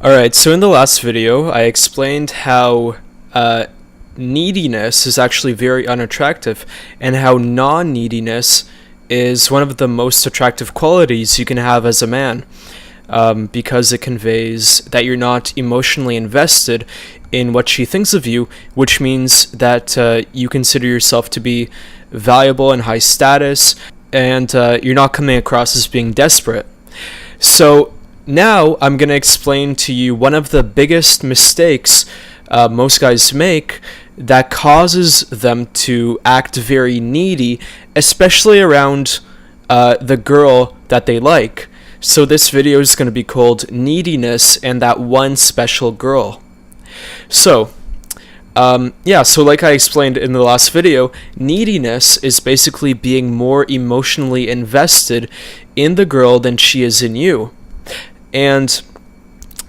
Alright, so in the last video, I explained how neediness is actually very unattractive, and how non-neediness is one of the most attractive qualities you can have as a man, because it conveys that you're not emotionally invested in what she thinks of you, which means that you consider yourself to be valuable and high status, and you're not coming across as being desperate. So now I'm going to explain to you one of the biggest mistakes most guys make that causes them to act very needy, especially around the girl that they like. So this video is going to be called Neediness and That One Special Girl. So like I explained in the last video, neediness is basically being more emotionally invested in the girl than she is in you. And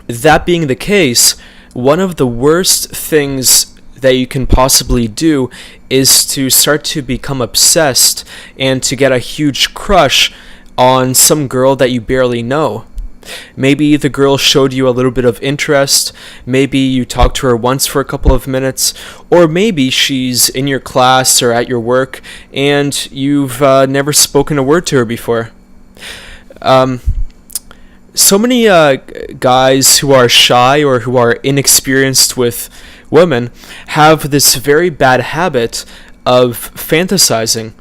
that being the case, one of the worst things that you can possibly do is to start to become obsessed and to get a huge crush on some girl that you barely know. Maybe the girl showed you a little bit of interest, maybe you talked to her once for a couple of minutes, or maybe she's in your class or at your work and you've never spoken a word to her before. So many guys who are shy or who are inexperienced with women have this very bad habit of fantasizing.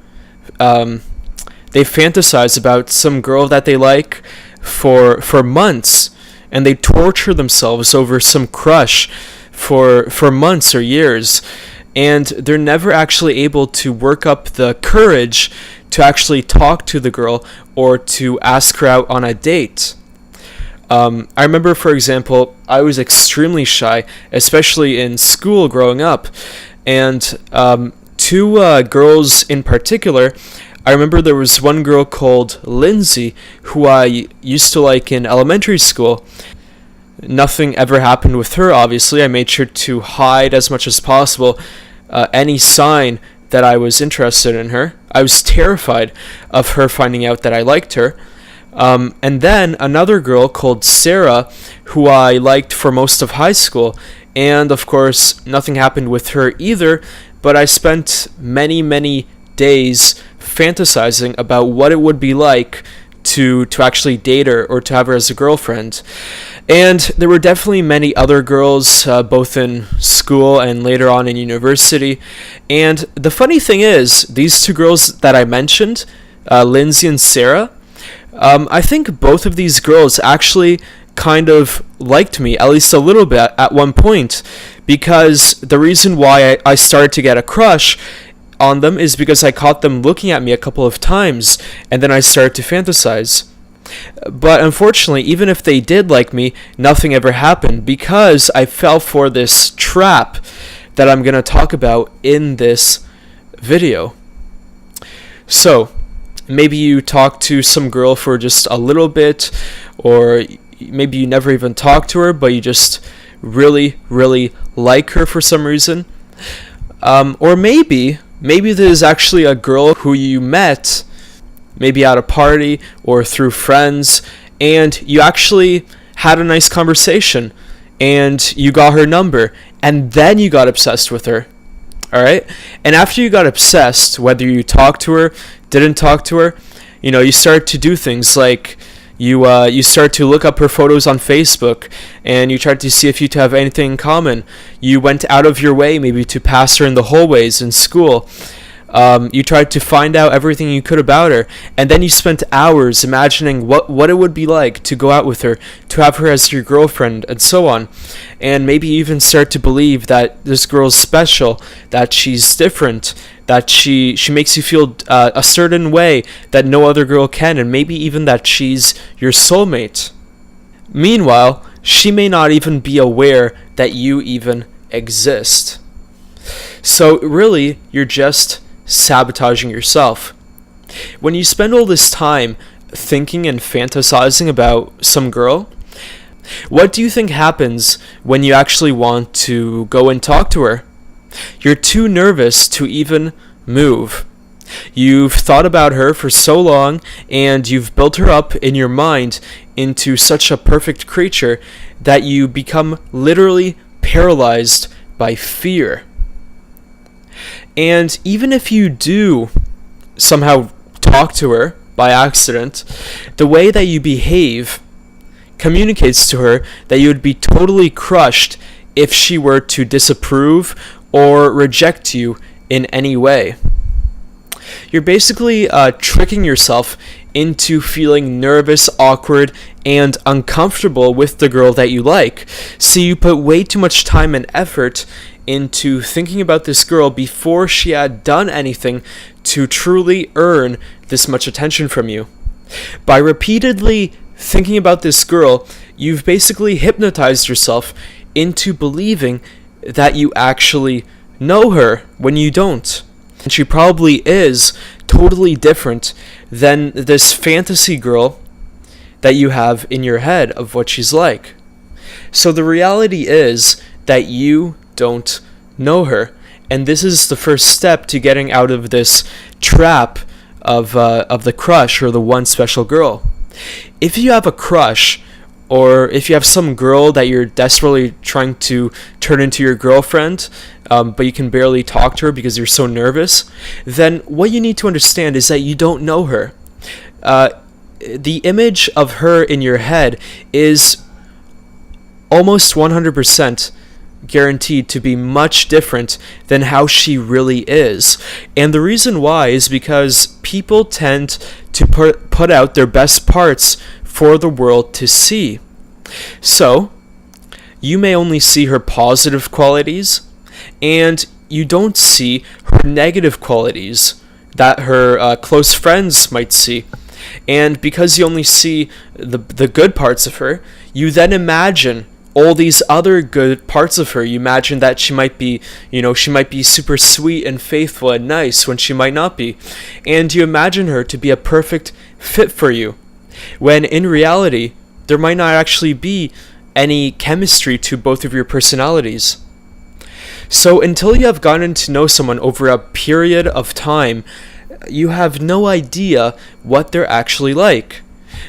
They fantasize about some girl that they like for months, and they torture themselves over some crush for months or years, and they're never actually able to work up the courage to actually talk to the girl or to ask her out on a date. I remember, for example, I was extremely shy, especially in school growing up, and two girls in particular. I remember there was one girl called Lindsay who I used to like in elementary school. Nothing ever happened with her, obviously. I made sure to hide as much as possible any sign that I was interested in her. I was terrified of her finding out that I liked her. And then another girl called Sarah, who I liked for most of high school, and of course nothing happened with her either, but I spent many days fantasizing about what it would be like to actually date her or to have her as a girlfriend. And there were definitely many other girls, both in school and later on in university. And the funny thing is, these two girls that I mentioned, Lindsay and Sarah, I think both of these girls actually kind of liked me, at least a little bit at one point, because the reason why I started to get a crush on them is because I caught them looking at me a couple of times, and then I started to fantasize. But unfortunately, even if they did like me, nothing ever happened because I fell for this trap that I'm going to talk about in this video. So, maybe you talk to some girl for just a little bit, or maybe you never even talk to her, but you just really like her for some reason. Or maybe there's actually a girl who you met, maybe at a party or through friends, and you actually had a nice conversation, and you got her number, and then you got obsessed with her. Alright? And after you got obsessed, whether you talked to her, didn't talk to her, you start to do things like you start to look up her photos on Facebook, and you try to see if you two have anything in common. You went out of your way maybe to pass her in the hallways in school. You tried to find out everything you could about her, and then you spent hours imagining what it would be like to go out with her, to have her as your girlfriend, and so on. And maybe you even start to believe that this girl's special, that she's different, that she makes you feel a certain way that no other girl can, and maybe even that she's your soulmate. Meanwhile, she may not even be aware that you even exist. So really, you're just sabotaging yourself. When you spend all this time thinking and fantasizing about some girl, what do you think happens when you actually want to go and talk to her? You're too nervous to even move. You've thought about her for so long, and you've built her up in your mind into such a perfect creature that you become literally paralyzed by fear. And even if you do somehow talk to her by accident, the way that you behave communicates to her that you would be totally crushed if she were to disapprove or reject you in any way. You're basically tricking yourself into feeling nervous, awkward, and uncomfortable with the girl that you like. So you put way too much time and effort into thinking about this girl before she had done anything to truly earn this much attention from you. By repeatedly thinking about this girl, you've basically hypnotized yourself into believing that you actually know her when you don't. And she probably is totally different than this fantasy girl that you have in your head of what she's like. So the reality is that you don't know her, and this is the first step to getting out of this trap of the crush or the one special girl. If you have a crush, or if you have some girl that you're desperately trying to turn into your girlfriend, but you can barely talk to her because you're so nervous, then what you need to understand is that you don't know her. The image of her in your head is almost 100% guaranteed to be much different than how she really is. And the reason why is because people tend to put out their best parts for the world to see. So, you may only see her positive qualities, and you don't see her negative qualities that her close friends might see. And because you only see the good parts of her, you then imagine all these other good parts of her. You imagine that she might be super sweet and faithful and nice when she might not be. And you imagine her to be a perfect fit for you, when in reality, there might not actually be any chemistry to both of your personalities. So until you have gotten to know someone over a period of time, you have no idea what they're actually like.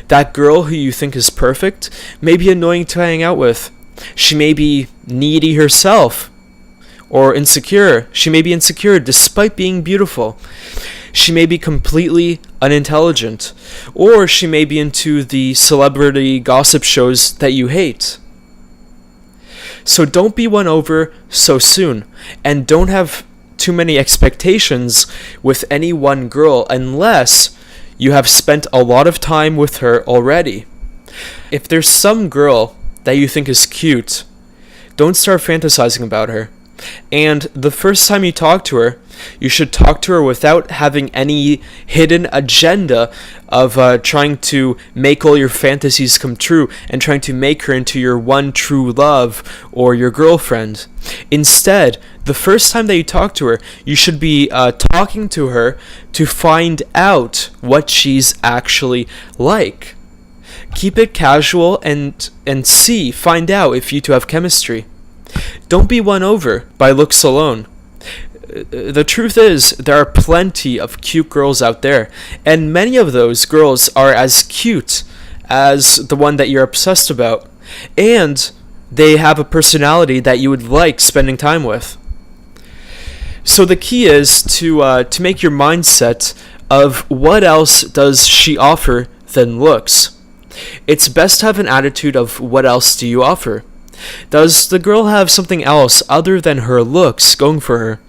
That girl who you think is perfect may be annoying to hang out with. She may be needy herself, or insecure. She may be insecure despite being beautiful. She may be completely unintelligent, or she may be into the celebrity gossip shows that you hate. So don't be won over so soon, and don't have too many expectations with any one girl unless you have spent a lot of time with her already. If there's some girl that you think is cute, don't start fantasizing about her. And the first time you talk to her, you should talk to her without having any hidden agenda of trying to make all your fantasies come true and trying to make her into your one true love or your girlfriend. Instead, the first time that you talk to her, you should be talking to her to find out what she's actually like. Keep it casual and find out if you two have chemistry. Don't be won over by looks alone. The truth is, there are plenty of cute girls out there, and many of those girls are as cute as the one that you're obsessed about, and they have a personality that you would like spending time with. So the key is to make your mindset of what else does she offer than looks. It's best to have an attitude of what else do you offer. Does the girl have something else other than her looks going for her?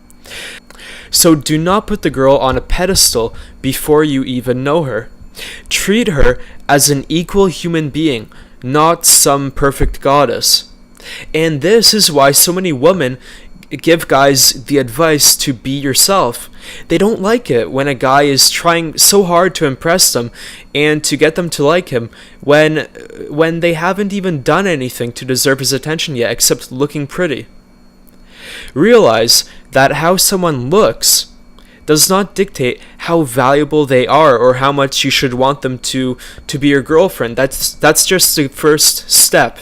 So do not put the girl on a pedestal before you even know her. Treat her as an equal human being, not some perfect goddess. And this is why so many women give guys the advice to be yourself. They don't like it when a guy is trying so hard to impress them and to get them to like him when they haven't even done anything to deserve his attention yet except looking pretty. Realize that how someone looks does not dictate how valuable they are or how much you should want them to be your girlfriend. That's just the first step.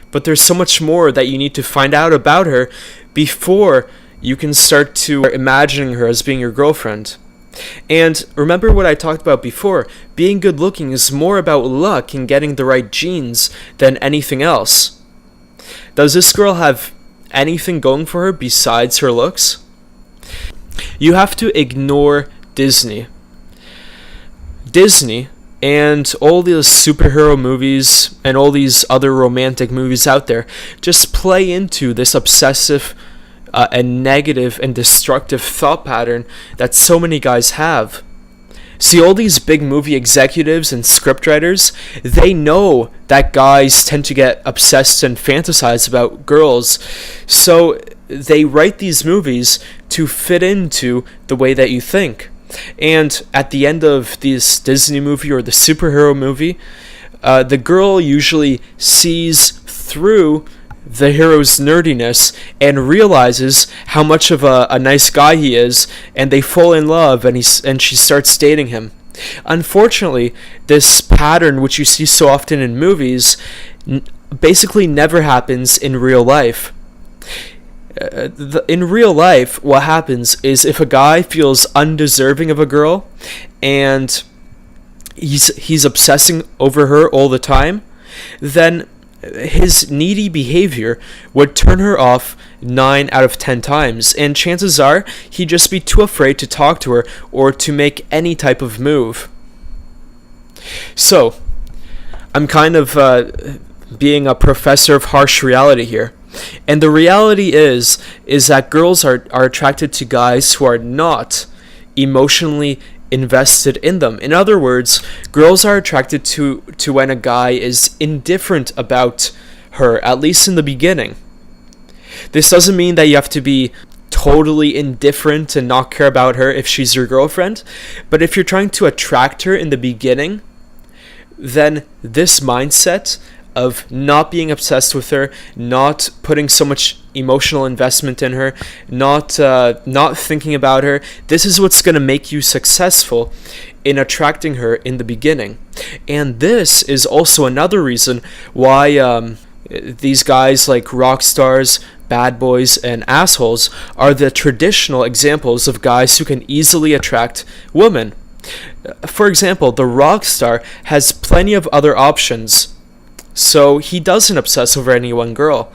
But there's so much more that you need to find out about her before you can start to imagining her as being your girlfriend. And remember what I talked about before, being good looking is more about luck and getting the right genes than anything else. Does this girl have anything going for her besides her looks? You have to ignore Disney. Disney and all these superhero movies and all these other romantic movies out there just play into this obsessive and negative and destructive thought pattern that so many guys have. See, all these big movie executives and scriptwriters, they know that guys tend to get obsessed and fantasize about girls, so they write these movies to fit into the way that you think. And at the end of this Disney movie or the superhero movie, the girl usually sees through the hero's nerdiness and realizes how much of a nice guy he is, and they fall in love, and she starts dating him. Unfortunately, this pattern, which you see so often in movies, basically never happens in real life. In real life, what happens is if a guy feels undeserving of a girl and he's obsessing over her all the time, then his needy behavior would turn her off 9 out of 10 times, and chances are he'd just be too afraid to talk to her or to make any type of move. So, I'm kind of being a professor of harsh reality here. And the reality is that girls are attracted to guys who are not emotionally invested in them. In other words, girls are attracted to when a guy is indifferent about her, at least in the beginning. This doesn't mean that you have to be totally indifferent and not care about her if she's your girlfriend, but if you're trying to attract her in the beginning, then this mindset of not being obsessed with her, not putting so much emotional investment in her, not thinking about her, this is what's going to make you successful in attracting her in the beginning. And this is also another reason why these guys like rock stars, bad boys, and assholes are the traditional examples of guys who can easily attract women. For example, the rock star has plenty of other options, so he doesn't obsess over any one girl.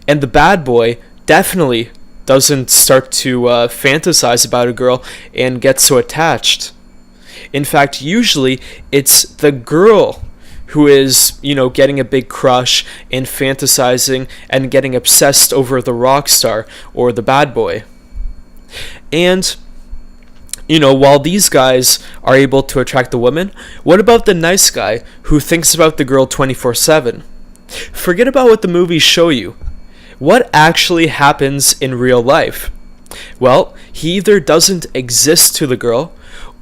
And the bad boy definitely doesn't start to fantasize about a girl and get so attached. In fact, usually it's the girl who is, getting a big crush and fantasizing and getting obsessed over the rock star or the bad boy. And while these guys are able to attract the women, what about the nice guy who thinks about the girl 24/7? Forget about what the movies show you. What actually happens in real life? Well, he either doesn't exist to the girl,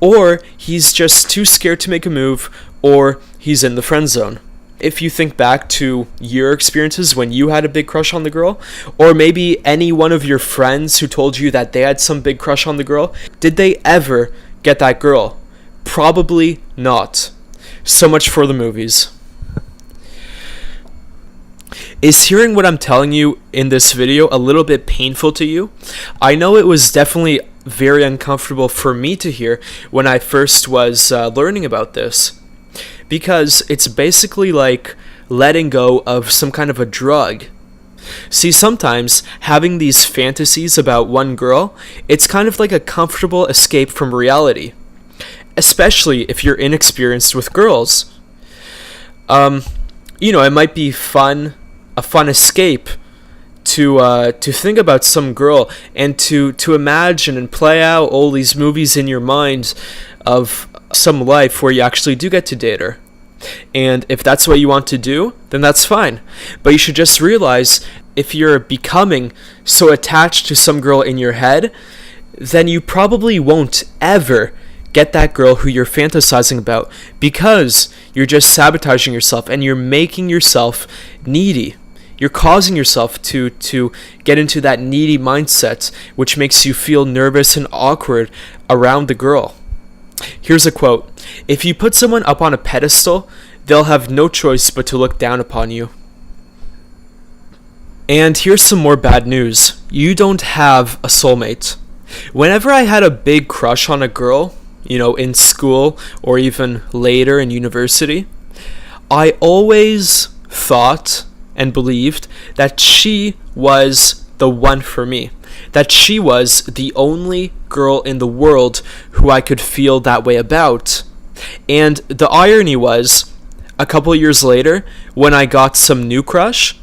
or he's just too scared to make a move, or he's in the friend zone. If you think back to your experiences when you had a big crush on the girl, or maybe any one of your friends who told you that they had some big crush on the girl, did they ever get that girl? Probably not. So much for the movies. Is hearing what I'm telling you in this video a little bit painful to you? I know it was definitely very uncomfortable for me to hear when I first was learning about this. Because it's basically like letting go of some kind of a drug. See, sometimes having these fantasies about one girl, it's kind of like a comfortable escape from reality. Especially if you're inexperienced with girls. It might be a fun escape to think about some girl and to imagine and play out all these movies in your mind of some life where you actually do get to date her. And if that's what you want to do, then that's fine. But you should just realize if you're becoming so attached to some girl in your head, then you probably won't ever get that girl who you're fantasizing about, because you're just sabotaging yourself and you're making yourself needy. You're causing yourself to get into that needy mindset, which makes you feel nervous and awkward around the girl. Here's a quote: "If you put someone up on a pedestal, they'll have no choice but to look down upon you." And here's some more bad news. You don't have a soulmate. Whenever I had a big crush on a girl, in school or even later in university, I always thought and believed that she was the one for me, that she was the only girl in the world who I could feel that way about. And the irony was, a couple years later, when I got some new crush,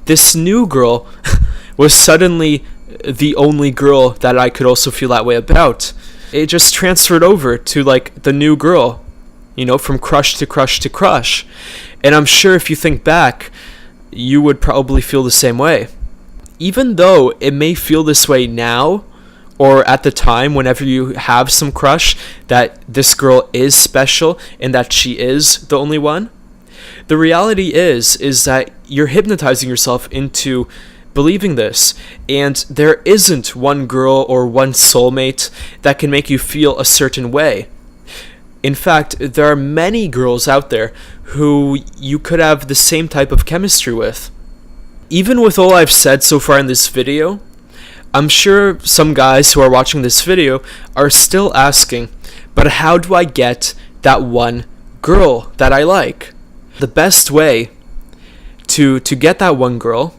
this new girl was suddenly the only girl that I could also feel that way about. It just transferred over to like the new girl, from crush to crush to crush. And I'm sure if you think back, you would probably feel the same way. Even though it may feel this way now, or at the time whenever you have some crush, that this girl is special and that she is the only one, the reality is that you're hypnotizing yourself into believing this, and there isn't one girl or one soulmate that can make you feel a certain way. In fact, there are many girls out there who you could have the same type of chemistry with. Even with all I've said so far in this video, I'm sure some guys who are watching this video are still asking, but how do I get that one girl that I like? The best way to get that one girl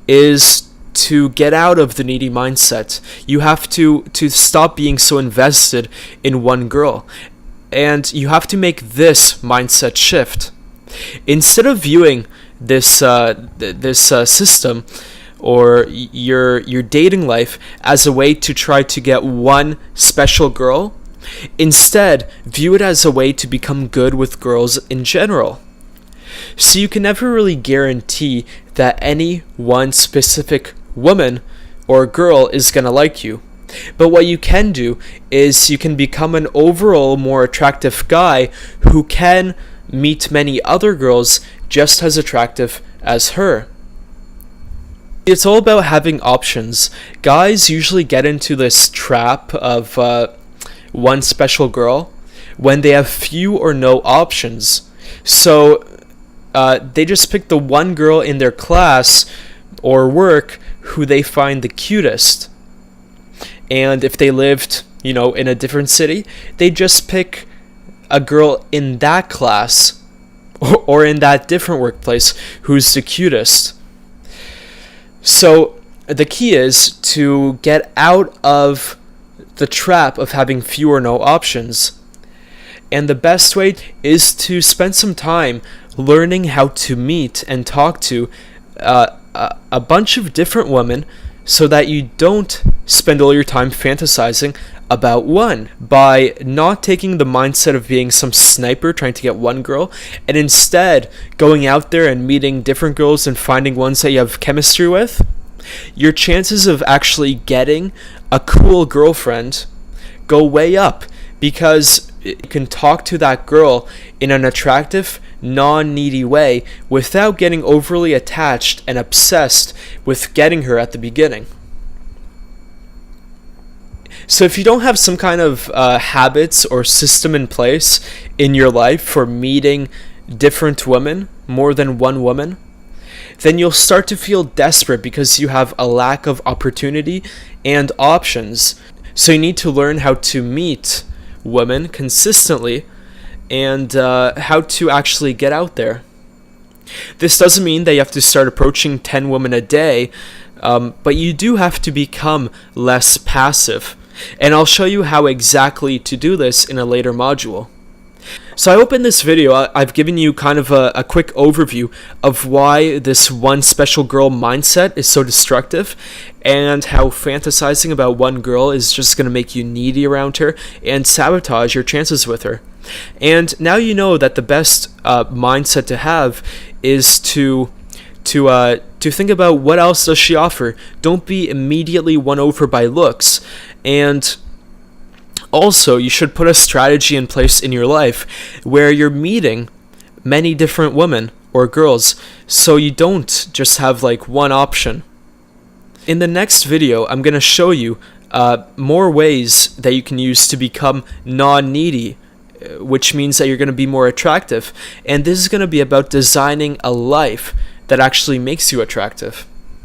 is to get out of the needy mindset. You have to stop being so invested in one girl. And you have to make this mindset shift. Instead of viewing this system or your dating life as a way to try to get one special girl, instead view it as a way to become good with girls in general. So you can never really guarantee that any one specific woman or girl is going to like you. But what you can do is you can become an overall more attractive guy who can meet many other girls just as attractive as her. It's all about having options. Guys usually get into this trap of one special girl when they have few or no options. So they just pick the one girl in their class or work who they find the cutest. And if they lived, in a different city, they just pick a girl in that class or in that different workplace who's the cutest. So the key is to get out of the trap of having few or no options. And the best way is to spend some time learning how to meet and talk to a bunch of different women so that you don't spend all your time fantasizing about one, by not taking the mindset of being some sniper trying to get one girl, and instead going out there and meeting different girls and finding ones that you have chemistry with. Your chances of actually getting a cool girlfriend go way up, because you can talk to that girl in an attractive, non-needy way without getting overly attached and obsessed with getting her at the beginning. So if you don't have some kind of habits or system in place in your life for meeting different women, more than one woman, then you'll start to feel desperate because you have a lack of opportunity and options. So you need to learn how to meet women consistently and how to actually get out there. This doesn't mean that you have to start approaching 10 women a day, but you do have to become less passive. And I'll show you how exactly to do this in a later module. So I hope in this video I've given you kind of a quick overview of why this one special girl mindset is so destructive, and how fantasizing about one girl is just going to make you needy around her and sabotage your chances with her. And now you know that the best mindset to have is to think about what else does she offer. Don't be immediately won over by looks. And also, you should put a strategy in place in your life where you're meeting many different women or girls, so you don't just have like one option. In the next video, I'm going to show you more ways that you can use to become non-needy, which means that you're going to be more attractive. And this is going to be about designing a life that actually makes you attractive.